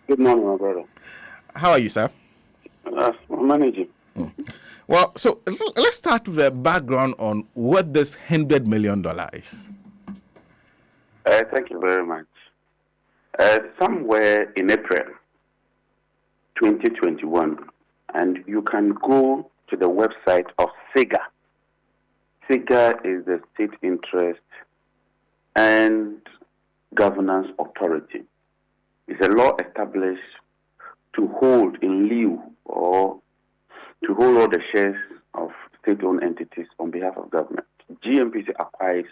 Good morning, my brother. How are you, sir? I'm managing. Well, so let's start with a background on what this $100 million is. Thank you very much. Somewhere in April 2021, and you can go to the website of SIGA. SIGA is the State Interest and Governance Authority. It's a law established to hold in lieu or to hold all the shares of state-owned entities on behalf of government. GMPC acquires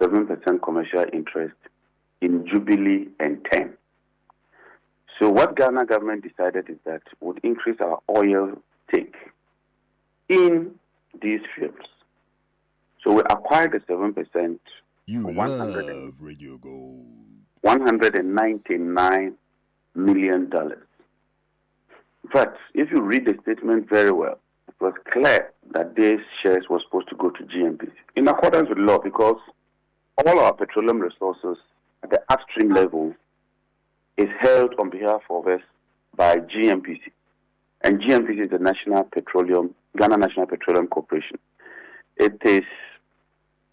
7% commercial interest in Jubilee and 10. So what Ghana government decided is that would increase our oil take in these fields. So we acquired the 7%. You love Radio Gold. $199 million. But if you read the statement very well, it was clear that these shares were supposed to go to GMPC in accordance with law, because all our petroleum resources at the upstream level is held on behalf of us by GMPC. And GMPC is the Ghana National Petroleum Corporation. It is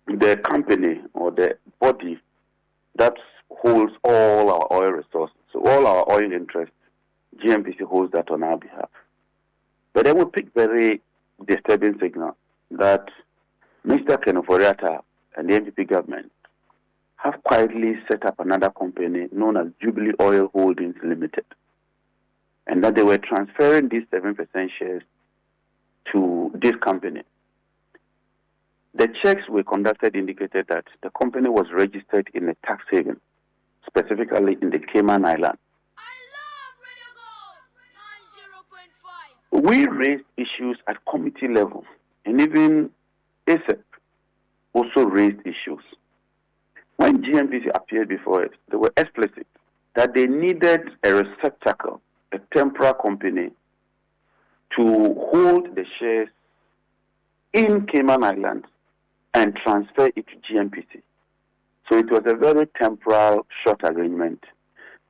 the company or the body that holds all our oil resources. So all our oil interests, GMPC holds that on our behalf. But then we pick very disturbing signal that Mr. Kenoforiata and the NPP government have quietly set up another company known as Jubilee Oil Holdings Limited, and that they were transferring these 7% shares to this company. The checks we conducted indicated that the company was registered in a tax haven, specifically in the Cayman Islands. We raised issues at committee level, and even ASEP also raised issues. When GMPC appeared before it, they were explicit that they needed a receptacle, a temporary company, to hold the shares in Cayman Islands and transfer it to GMPC. So it was a very temporal, short arrangement,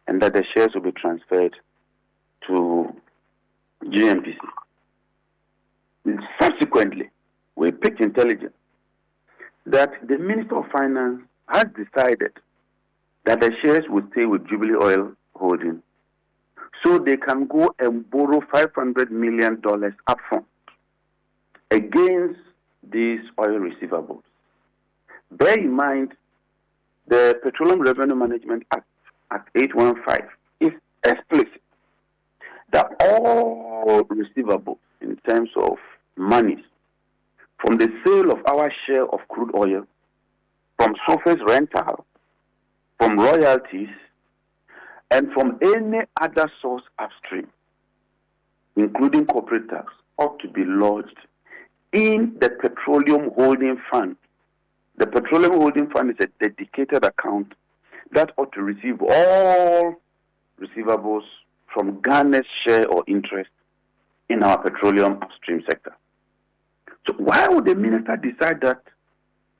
and that the shares will be transferred to GMPC. Subsequently, we picked intelligence that the Minister of Finance has decided that the shares will stay with Jubilee Oil Holdings, so they can go and borrow $500 million upfront against these oil receivables. Bear in mind, the Petroleum Revenue Management Act 815 is explicit that all receivables in terms of monies from the sale of our share of crude oil, from surface rental, from royalties, and from any other source upstream, including corporate tax, ought to be lodged in the Petroleum Holding Fund. The Petroleum Holding Fund is a dedicated account that ought to receive all receivables from Ghana's share or interest in our petroleum upstream sector. So why would the minister decide that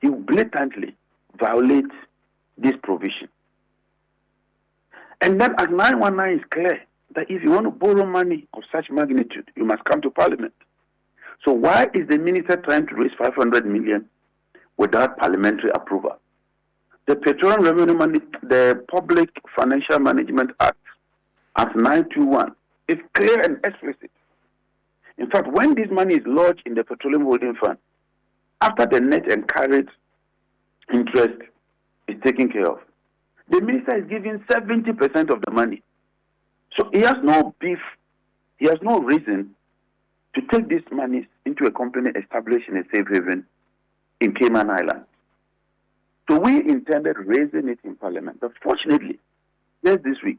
he blatantly violates this provision? And then Act 919 is clear that if you want to borrow money of such magnitude, you must come to Parliament. So why is the minister trying to raise 500 million without parliamentary approval? The Petroleum Revenue the Public Financial Management Act 921 is clear and explicit. In fact, when this money is lodged in the Petroleum Holding Fund, after the net and carried interest is taken care of, the minister is giving 70% of the money. So he has no beef, he has no reason to take this money into a company established in a safe haven in Cayman Islands. So we intended raising it in Parliament, but fortunately, just this week,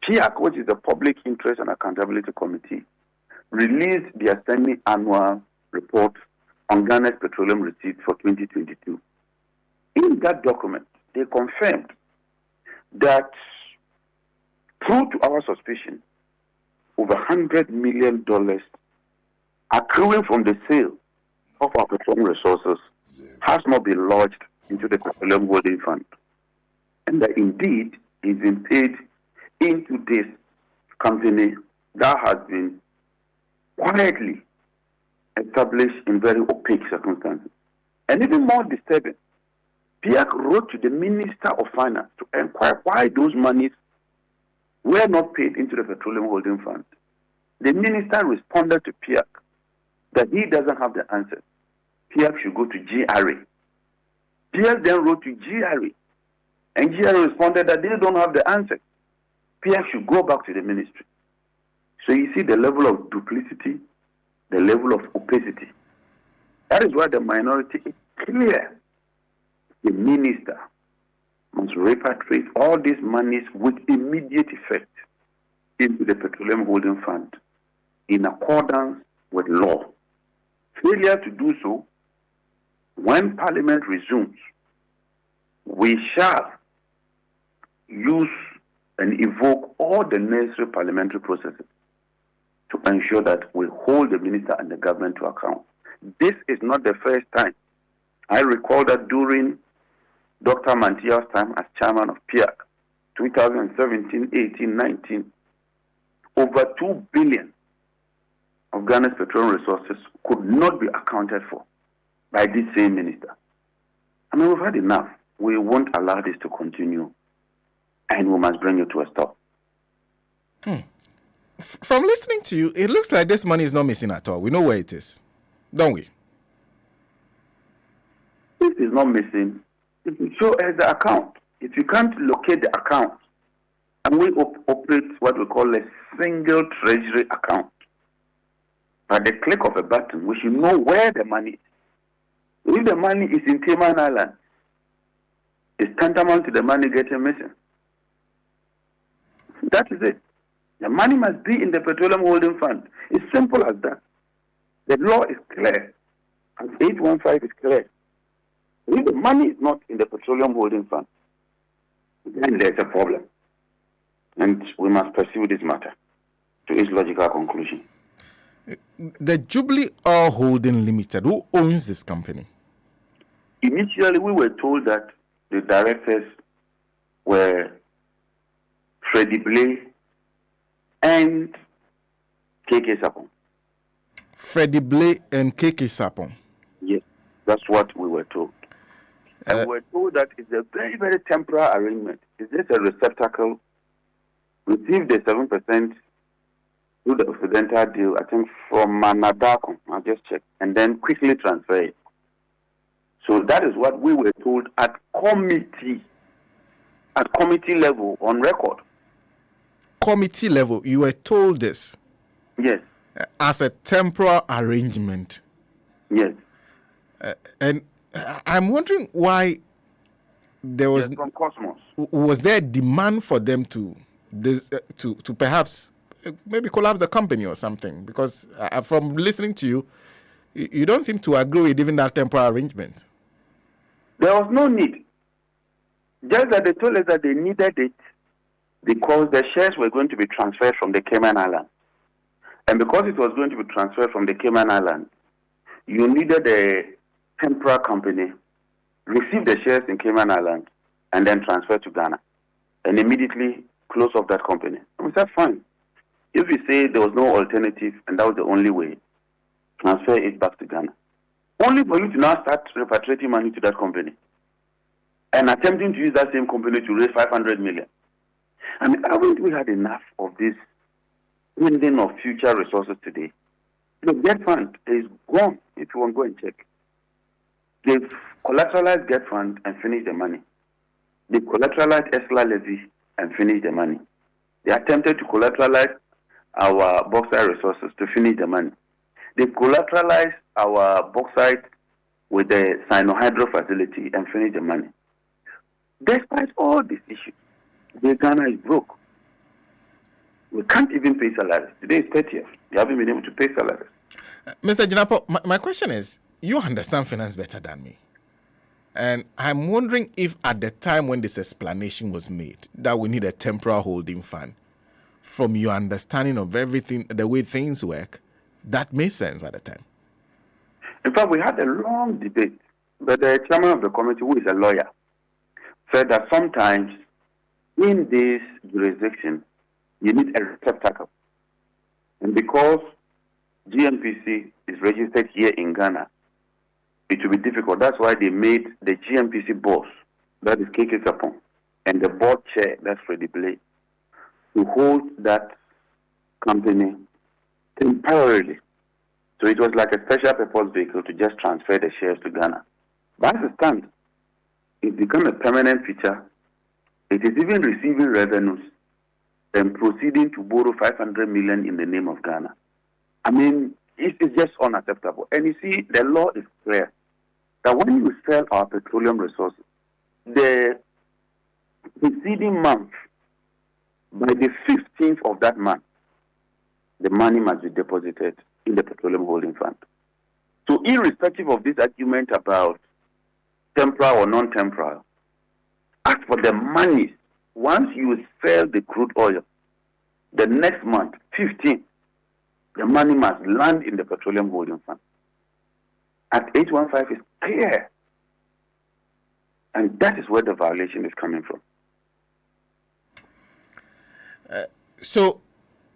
PIAC, which is the Public Interest and Accountability Committee, released their semi-annual report on Ghana's petroleum receipts for 2022. In that document, they confirmed that, true to our suspicion, over $100 million accruing from the sale of our petroleum resources has not been lodged into the Petroleum Holding Fund, and that indeed is been paid into this company that has been quietly established in very opaque circumstances. And even more disturbing, PIAC wrote to the Minister of Finance to inquire why those monies were not paid into the Petroleum Holding Fund. The minister responded to PIAC that he doesn't have the answer. PIAC should go to GRA. PIAC then wrote to GRA, and GRA responded that they don't have the answer. PIAC should go back to the ministry. So you see the level of duplicity, the level of opacity. That is why the minority is clear. The minister must repatriate all these monies with immediate effect into the Petroleum Holding Fund in accordance with law. Failure to do so, when Parliament resumes, we shall use and evoke all the necessary parliamentary processes to ensure that we hold the minister and the government to account. This is not the first time. I recall that during Dr. Mantia's time as chairman of PIAC, 2017, 18, 19, over 2 billion of Ghana's petroleum resources could not be accounted for by this same minister. I mean, we've had enough. We won't allow this to continue, and we must bring it to a stop. From listening to you, it looks like this money is not missing at all. We know where it is, don't we? This is not missing. If you show us the account, if you can't locate the account, and we operate what we call a single treasury account, by the click of a button, we should know where the money is. If the money is in Cayman Islands, it's tantamount to the money getting missing. That is it. The money must be in the Petroleum Holding Fund. It's simple as that. The law is clear. And 815 is clear. If the money is not in the Petroleum Holding Fund, then there's a problem. And we must pursue this matter to its logical conclusion. The Jubilee Oil Holding Limited, who owns this company? Initially, we were told that the directors were Freddie Blay and KK Sapon. Freddie Blay and KK Sapon. Yes, that's what we were told. And we were told that it's a very, very temporary arrangement. It's just a receptacle. Receive the 7% through the Occidental deal, I think, from Manadako. I'll just check. And then quickly transfer it. So that is what we were told at committee level on record. Committee level, you were told this? Yes. As a temporary arrangement? Yes. And I'm wondering why there was... Yes, from Cosmos. Was there a demand for them to perhaps maybe collapse the company or something? Because from listening to you, you don't seem to agree with even that temporary arrangement. There was no need. Just that they told us that they needed it because the shares were going to be transferred from the Cayman Islands. And because it was going to be transferred from the Cayman Islands, you needed a temporary company, receive the shares in Cayman Islands, and then transfer to Ghana. And immediately close off that company. And we said, fine. If you say there was no alternative and that was the only way, transfer it back to Ghana. Only for you to now start repatriating money to that company and attempting to use that same company to raise 500 million. I mean, haven't we had enough of this spending of future resources today? The debt fund is gone, if you want to go and check. They've collateralized debt fund and finished the money. They've collateralized ESLA levy and finished the money. They attempted to collateralize our bauxite resources to finish the money. They collateralized our bauxite with the Sino-Hydro facility and finish the money. Despite all these issues, the Ghana is broke. We can't even pay salaries. Today is 30th. We haven't been able to pay salaries. Mr. Jinapor, my question is, you understand finance better than me. And I'm wondering if at the time when this explanation was made, that we need a temporary holding fund, from your understanding of everything, the way things work, that made sense at the time. In fact, we had a long debate, but the chairman of the committee, who is a lawyer, said that sometimes in this jurisdiction, You need a receptacle. And because GMPC is registered here in Ghana, it will be difficult. That's why they made the GMPC boss, that is KK Sapon, and the board chair, that's Freddie Blake, to hold that company temporarily. So it was like a special purpose vehicle to just transfer the shares to Ghana. But as it stands, it's become a permanent feature. It is even receiving revenues and proceeding to borrow 500 million in the name of Ghana. I mean, it's just unacceptable. And you see, the law is clear that when you sell our petroleum resources, the preceding month, by the 15th of that month, the money must be deposited in the Petroleum Holding Fund. So irrespective of this argument about temporal or non-temporal, as for the money, once you sell the crude oil, the next month, 15th, the money must land in the Petroleum Holding Fund. At 815 is clear. And that is where the violation is coming from. So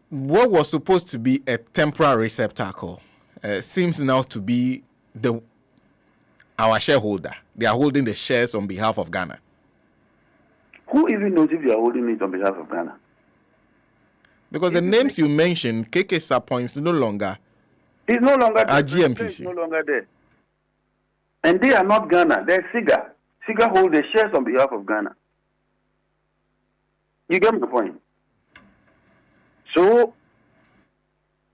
what was supposed to be a temporary receptacle seems now to be our shareholder. They are holding the shares on behalf of Ghana. Who even knows if you are holding it on behalf of Ghana? Because the names you mentioned, KK Sapon is no longer there. GMPC. It's no longer there. And they are not Ghana. They're SIGA. SIGA hold the shares on behalf of Ghana. You get my point? So,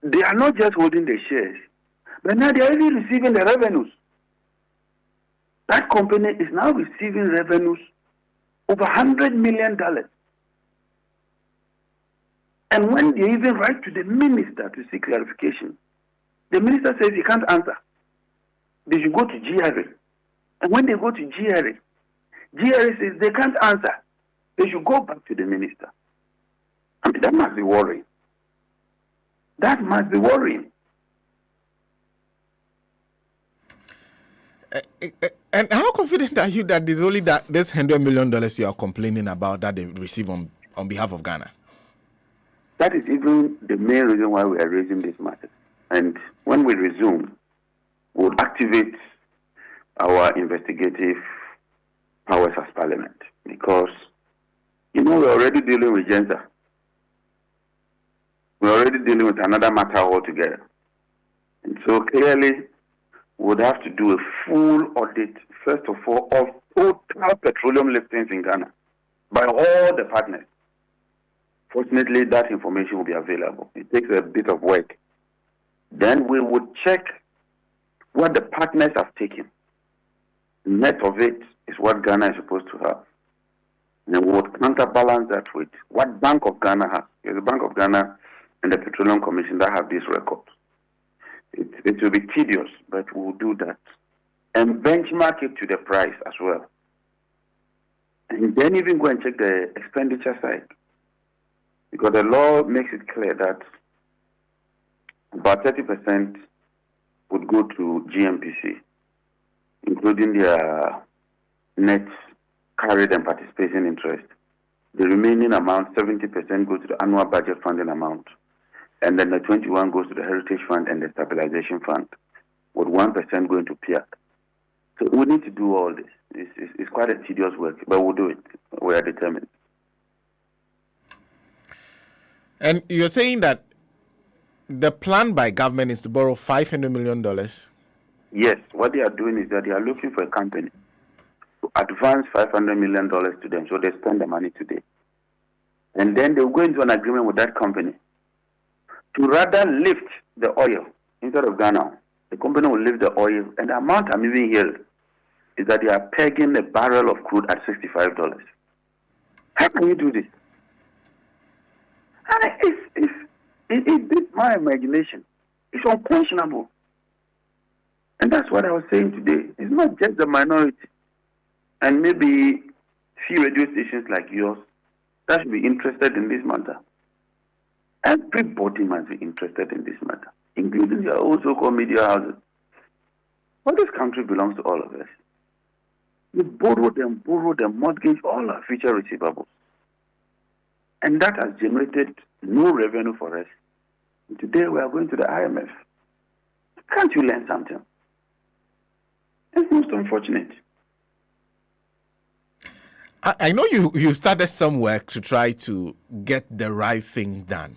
they are not just holding the shares, but now they are even receiving the revenues. That company is now receiving revenues over $100 million. And when they even write to the minister to seek clarification, the minister says he can't answer. They should go to GRA. And when they go to GRA, GRA says they can't answer. They should go back to the minister. I mean, that must be worrying. That must be worrying. And how confident are you that there's only this $100 million you are complaining about that they receive on behalf of Ghana? That is even the main reason why we are raising this matter. And when we resume, we'll activate our investigative powers as Parliament. Because, we're already dealing with gender. We're already dealing with another matter altogether. And so clearly, we would have to do a full audit, first of all, of total petroleum liftings in Ghana by all the partners. Fortunately, that information will be available. It takes a bit of work. Then we would check what the partners have taken. Net of it is what Ghana is supposed to have. And then we would counterbalance that with what Bank of Ghana has. There's a Bank of Ghana and the Petroleum Commission that have this record. It will be tedious, but we'll do that. And benchmark it to the price as well. And then even go and check the expenditure side. Because the law makes it clear that about 30% would go to GMPC, including their net carried and participating interest. The remaining amount, 70%, goes to the annual budget funding amount. And then the 21% goes to the Heritage Fund and the Stabilization Fund, with 1% going to PIAC. So we need to do all this. It's quite a tedious work, but we'll do it. We are determined. And you're saying that the plan by government is to borrow $500 million? Yes. What they are doing is that they are looking for a company to advance $500 million to them, so they spend the money today. And then they'll go into an agreement with that company to rather lift the oil instead of Ghana. The company will lift the oil, and the amount I'm even hearing is that they are pegging a barrel of crude at $65. How can you do this? And it beats my imagination. It's unconscionable. And that's what I was saying today. It's not just the minority and maybe few radio stations like yours that should be interested in this matter. Everybody must be interested in this matter, including your own so-called media houses. Well, this country belongs to all of us. We borrow them, mortgage all our future receivables. And that has generated no revenue for us. And today we are going to the IMF. Can't you learn something? It's most unfortunate. I know you started some work to try to get the right thing done.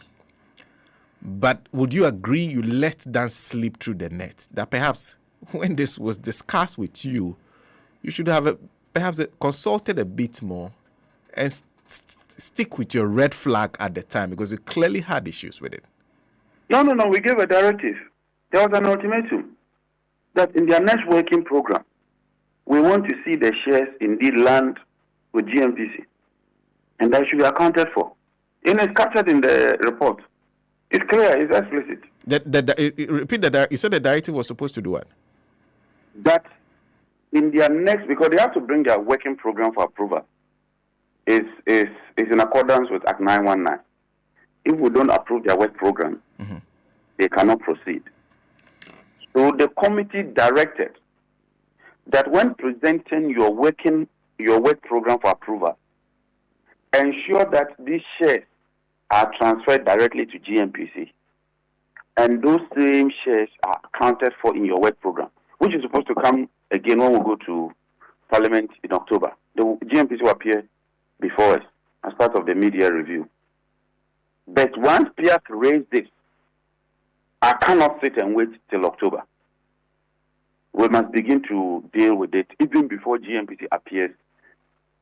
But would you agree you let that slip through the net? That perhaps when this was discussed with you, you should have perhaps consulted a bit more and stick with your red flag at the time, because you clearly had issues with it. No. We gave a directive. There was an ultimatum that in their next working program, we want to see the shares indeed land with GMPC, and that should be accounted for. And it's captured in the report. It's clear, it's explicit. Repeat that. You said the directive was supposed to do what? That in their next, because they have to bring their working program for approval, is in accordance with Act 919. If we don't approve their work program, they cannot proceed. So the committee directed that when presenting your work program for approval, ensure that these shares are transferred directly to GMPC, and those same shares are accounted for in your work program, which is supposed to come again when we go to Parliament in October. The GMPC will appear before us as part of the media review. But once PIAC raised this, I cannot sit and wait till October. We must begin to deal with it even before GMPC appears.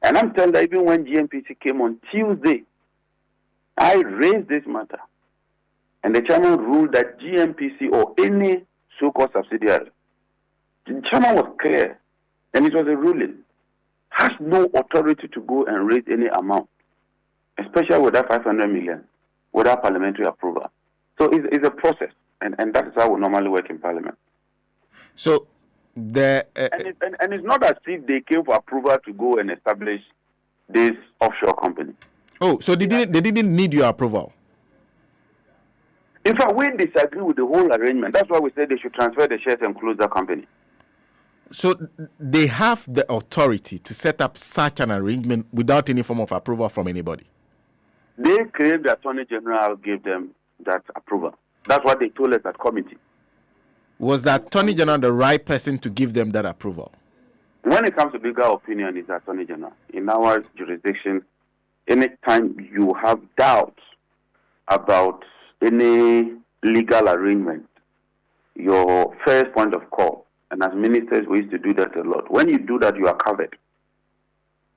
And I'm telling that even when GMPC came on Tuesday, I raised this matter. And the chairman ruled that GMPC or any so-called subsidiary, the chairman was clear, and it was a ruling, has no authority to go and raise any amount, especially with that 500 million, without parliamentary approval. So it's a process, and that is how we normally work in Parliament. So and it's not as if they came for approval to go and establish this offshore company. Oh, so they didn't need your approval? In fact, we disagree with the whole arrangement. That's why we said they should transfer the shares and close the company. So they have the authority to set up such an arrangement without any form of approval from anybody? They claim the Attorney General gave them that approval. That's what they told us at committee. Was the Attorney General the right person to give them that approval? When it comes to legal opinion, it's the Attorney General. In our jurisdiction, anytime you have doubts about any legal arrangement, your first point of call, and as ministers, we used to do that a lot. When you do that, you are covered.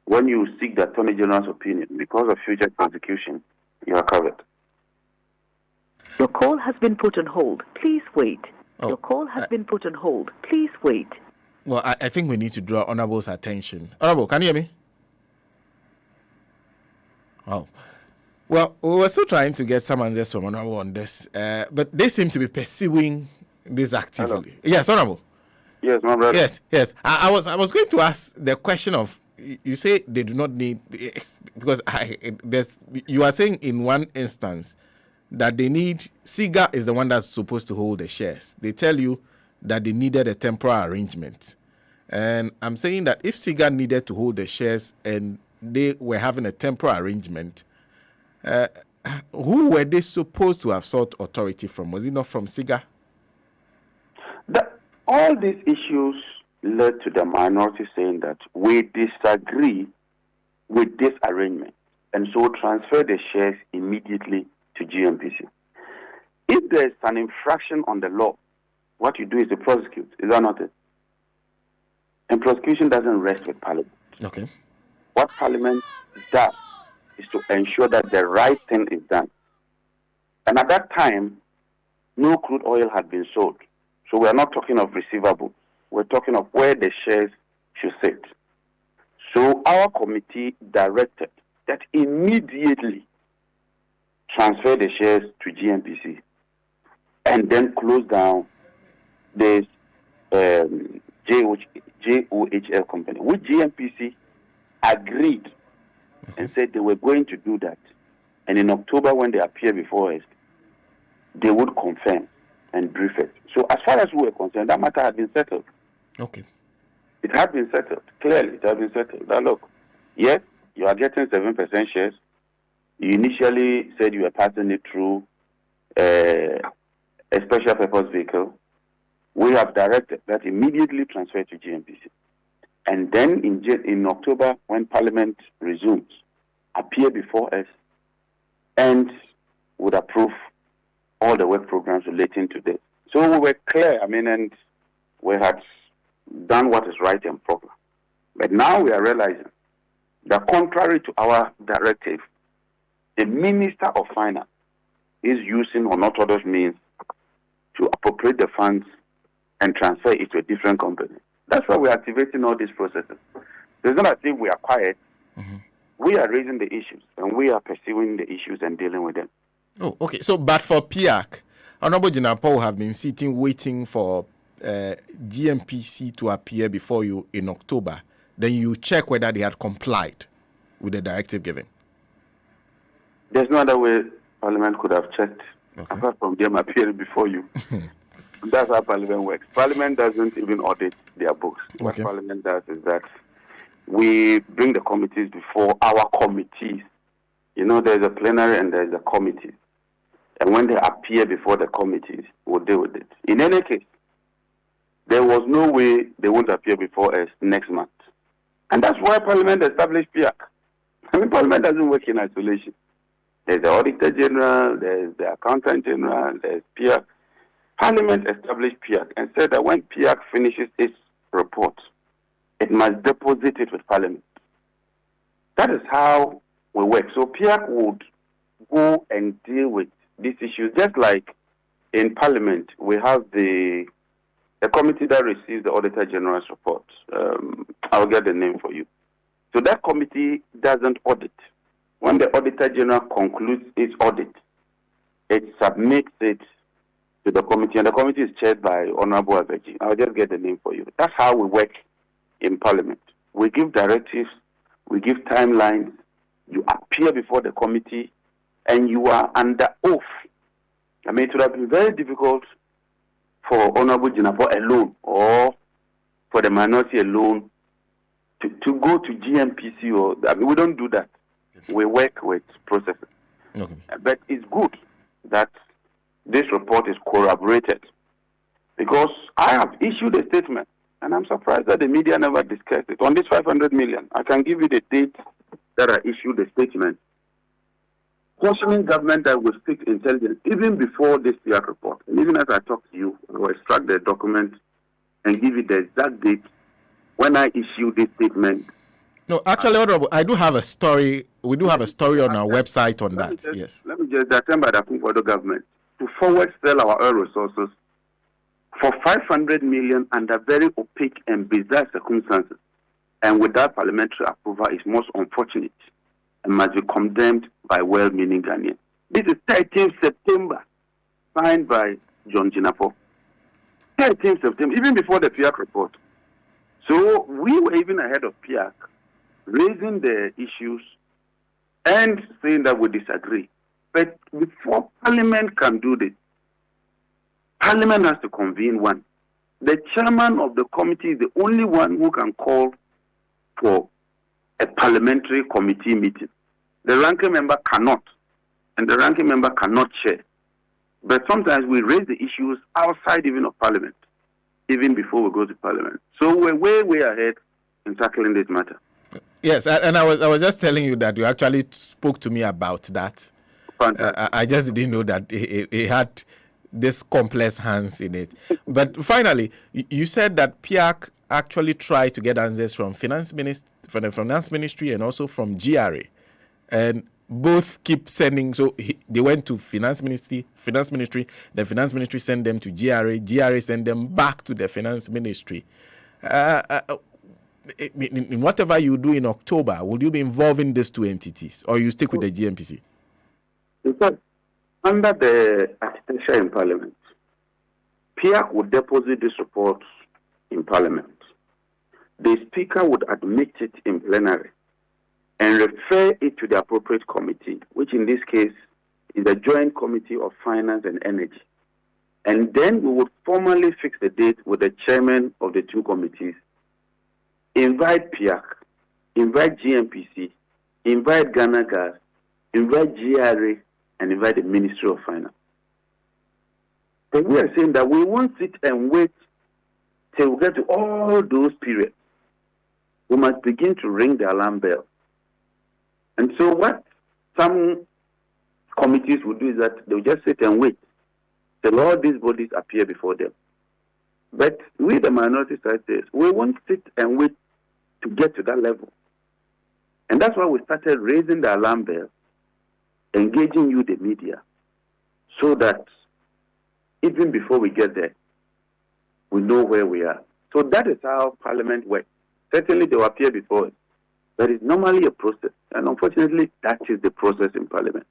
When you seek the Attorney General's opinion, because of future prosecution, you are covered. Your call has been put on hold. Please wait. Your call has been put on hold. Please wait. Well, I think we need to draw Honorable's attention. Honorable, can you hear me? Oh. Well, we were still trying to get some answers from Honorable on this, but they seem to be pursuing this actively. Hello. Yes, Honorable. Yes, my brother. Yes. I was going to ask the question of, you say they do not need, because you are saying in one instance that they need, SIGA is the one that's supposed to hold the shares. They tell you that they needed a temporary arrangement. And I'm saying that if SIGA needed to hold the shares and they were having a temporary arrangement, who were they supposed to have sought authority from? Was it not from SIGA? All these issues led to the minority saying that we disagree with this arrangement, and so transfer the shares immediately to GMPC. If there is an infraction on the law, what you do is to prosecute. Is that not it? And prosecution doesn't rest with Parliament. Okay. What Parliament does is to ensure that the right thing is done. And at that time, no crude oil had been sold. So we are not talking of receivables. We're talking of where the shares should sit. So our committee directed that immediately transfer the shares to GMPC and then close down this JOHL company, which GMPC agreed and said they were going to do that. And in October, when they appear before us, they would confirm and brief it. So as far as we were concerned, that matter had been settled. Okay. It had been settled. Clearly, it had been settled. Now look, yes, you are getting 7% shares, You initially said you were passing it through a special purpose vehicle. We have directed that immediately transfer to GMPC. And then in October, when Parliament resumes, appear before us and would approve all the work programs relating to this. So we were clear, and we had done what is right and proper. But now we are realizing that contrary to our directive, the Minister of Finance is using unorthodox means to appropriate the funds and transfer it to a different company. That's why we're activating all these processes. It's not as if we are quiet. Mm-hmm. We are raising the issues, and we are pursuing the issues and dealing with them. Oh, okay. So, but for PIAC, Honorable Jinapor have been sitting waiting for GMPC to appear before you in October. Then you check whether they had complied with the directive given. There's no other way Parliament could have checked, apart from them appearing before you. That's how Parliament works. Parliament doesn't even audit their books. What Parliament does is that we bring the committees before our committees. There's a plenary and there's a committee. And when they appear before the committees, we'll deal with it. In any case, there was no way they won't appear before us next month. And that's why Parliament established PIAC. Parliament doesn't work in isolation. There's the Auditor General, there's the Accountant General, there's PIAC. Parliament established PIAC and said that when PIAC finishes its report, it must deposit it with Parliament. That is how we work. So PIAC would go and deal with these issues, just like in Parliament, we have the committee that receives the Auditor General's report. I'll get the name for you. So that committee doesn't audit. When the Auditor General concludes its audit, it submits it to the committee, and the committee is chaired by Honorable Abeji. I'll just get the name for you. That's how we work in Parliament. We give directives, we give timelines, you appear before the committee, and you are under oath. It would have been very difficult for Honorable Jinapor alone or for the minority alone to go to GMPC. We don't do that. We work with processes. Okay. But it's good that this report is corroborated, because I have issued a statement, and I'm surprised that the media never discussed it. On this 500 million, I can give you the date that I issued the statement, cautioning government that will seek intelligence even before this PIAC report. And even as I talk to you, I will extract the document and give you the exact date when I issued this statement. No, actually, Honorable, I do have a story. We do have a story on our website on that. Let me just attend by the Kumpodo government to forward sell our oil resources for 500 million under very opaque and bizarre circumstances, and without parliamentary approval, is most unfortunate and must be condemned by well-meaning Ghanaians. This is 13th September, signed by John Jinapor. 13th September, even before the PIAC report. So we were even ahead of PIAC, raising the issues and saying that we disagree. But before Parliament can do this, Parliament has to convene one. The chairman of the committee is the only one who can call for a parliamentary committee meeting. The ranking member cannot, and the ranking member cannot chair. But sometimes we raise the issues outside even of Parliament, even before we go to Parliament. So we're way ahead in tackling this matter. Yes, and I was just telling you that you actually spoke to me about that. I just didn't know that it had this complex hands in it. But finally, you said that PIAC actually tried to get answers from from the Finance Ministry and also from GRA, and both keep sending. So they went to Finance Ministry. The Finance Ministry sent them to GRA sent them back to the Finance Ministry. In whatever you do in October, will you be involving these two entities, or you stick with the GMPC? In fact, under the architecture in Parliament, PIAC would deposit this report in Parliament. The Speaker would admit it in plenary and refer it to the appropriate committee, which in this case is the Joint Committee of Finance and Energy. And then we would formally fix the date with the chairman of the two committees, invite PIAC, invite GMPC, invite Ghana Gas, invite GRA, and invite the Ministry of Finance. But we are saying that we won't sit and wait till we get to all those periods. We must begin to ring the alarm bell. And so what some committees will do is that they'll just sit and wait till all these bodies appear before them. But we, the minority side, says we won't sit and wait to get to that level. And that's why we started raising the alarm bell, engaging you, the media, so that even before we get there, we know where we are. So that is how Parliament works. Certainly they will appear before us. But it's normally a process. And unfortunately, that is the process in Parliament.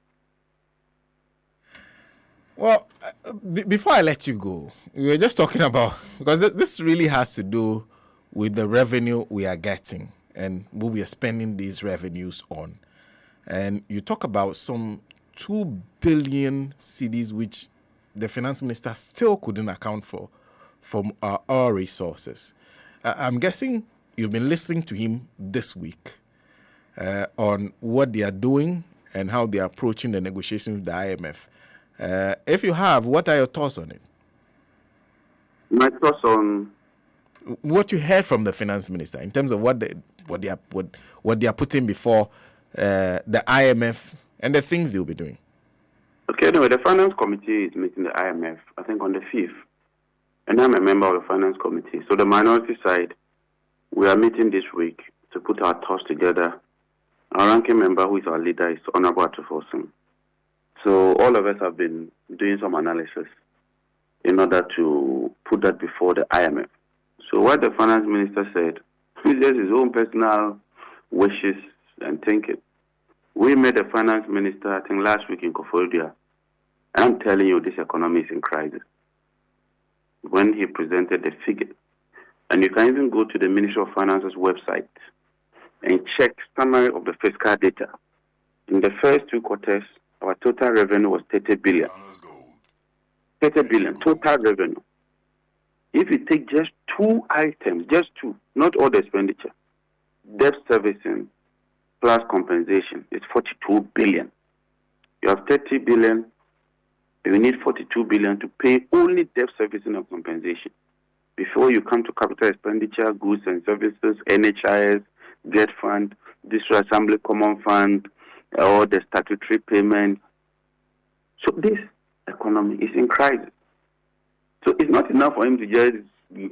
Well, before I let you go, we were just talking about, because this really has to do with the revenue we are getting and what we are spending these revenues on. And you talk about some 2 billion cedis, which the finance minister still couldn't account for from our resources. I'm guessing you've been listening to him this week on what they are doing and how they are approaching the negotiations with the IMF. If you have, what are your thoughts on it? My thoughts on what you heard from the finance minister in terms of what they are putting before the IMF and the things they'll be doing. Okay, anyway, the Finance Committee is meeting the IMF, I think, on the 5th. And I'm a member of the Finance Committee. So the minority side, we are meeting this week to put our thoughts together. Our ranking member, who is our leader, is Honorable Atufosin. So all of us have been doing some analysis in order to put that before the IMF. So what the Finance Minister said is just his own personal wishes and thinking. We met the Finance Minister, I think, last week in Koforidua. I'm telling you, this economy is in crisis. When he presented the figure, and you can even go to the Ministry of Finance's website and check summary of the fiscal data. In the first 2 quarters, our total revenue was 30 billion. 30 billion, total revenue. If you take just 2 items, just 2, not all the expenditure, debt servicing plus compensation, it's 42 billion. You have 30 billion, you need 42 billion to pay only debt servicing and compensation. Before you come to capital expenditure, goods and services, NHIS, debt fund, district assembly common fund, or the statutory payment. So this economy is in crisis. So it's not enough for him to just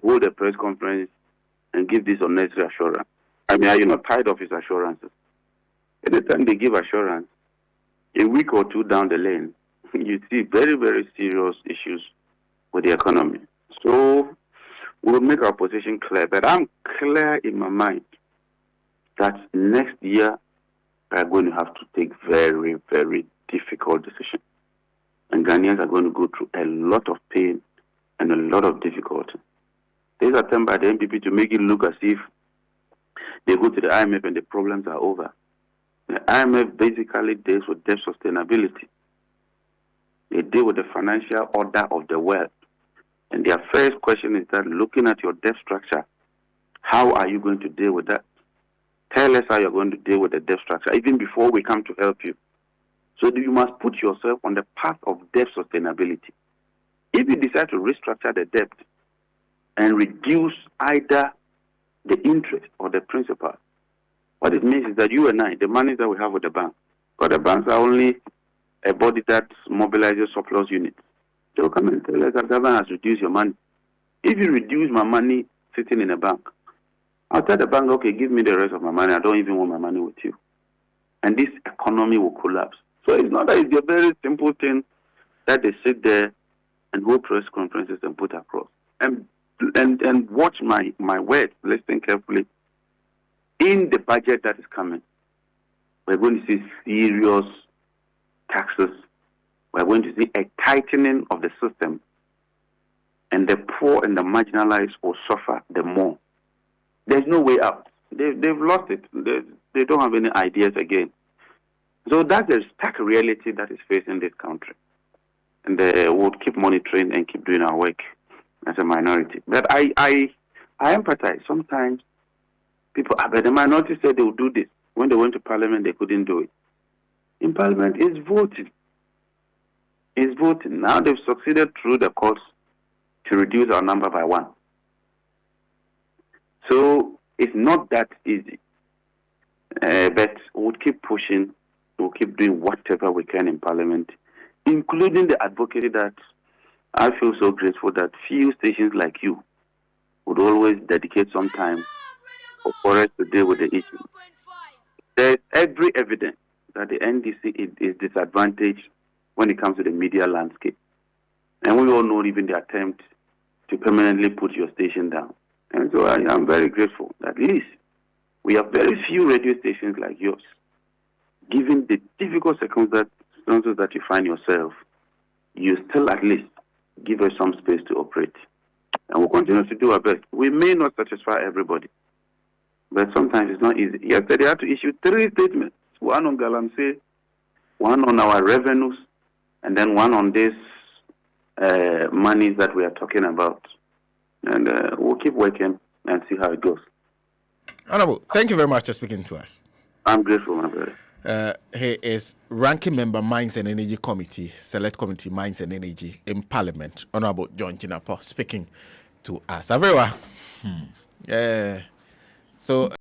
hold a press conference and give this unnecessary assurance. I mean, are you not tired of his assurances? Anytime they give assurance, a week or 2 down the lane, you see very, very serious issues with the economy. So we'll make our position clear. But I'm clear in my mind that next year we are going to have to take very, very difficult decisions. And Ghanaians are going to go through a lot of pain and a lot of difficulty. There's an attempt by the NPP to make it look as if they go to the IMF and the problems are over. The IMF basically deals with debt sustainability. They deal with the financial order of the world. And their first question is that, looking at your debt structure, how are you going to deal with that? Tell us how you're going to deal with the debt structure, even before we come to help you. So you must put yourself on the path of debt sustainability. If you decide to restructure the debt and reduce either the interest or the principal, what it means is that you and I, the money that we have with the bank, because the banks are only a body that mobilizes surplus units. They will come and tell us that the government has reduced your money. If you reduce my money sitting in a bank, I'll tell the bank, okay, give me the rest of my money. I don't even want my money with you. And this economy will collapse. So it's not that it's a very simple thing that they sit there and hold press conferences and put across. And watch my words, listen carefully. In the budget that is coming, we're going to see serious taxes. We're going to see a tightening of the system. And the poor and the marginalized will suffer the more. There's no way out. They've lost it. They don't have any ideas again. So that's the stark reality that is facing this country. And we'll keep monitoring and keep doing our work as a minority. But I empathize. in Parliament is voting. Is voting. Now they've succeeded through the courts to reduce our number by 1. So it's not that easy. But we'll keep pushing. We'll keep doing whatever we can in Parliament, including the advocacy that I feel so grateful that few stations like you would always dedicate some time for us to deal with the issue. There's every evidence that the NDC is disadvantaged when it comes to the media landscape. And we all know even the attempt to permanently put your station down. And so I am very grateful that at least we have very few radio stations like yours. Given the difficult circumstances that you find yourself, you still at least give us some space to operate. And we'll continue to do our best. We may not satisfy everybody, but sometimes it's not easy. Yesterday, I had to issue 3 statements. One on Galamsey, one on our revenues, and then one on this monies that we are talking about. And we'll keep working and see how it goes. Honorable, thank you very much for speaking to us. I'm grateful, my brother. He is ranking member Mines and Energy Committee, Select Committee Mines and Energy in Parliament, Honorable John Jinapor, speaking to us. Avewa. So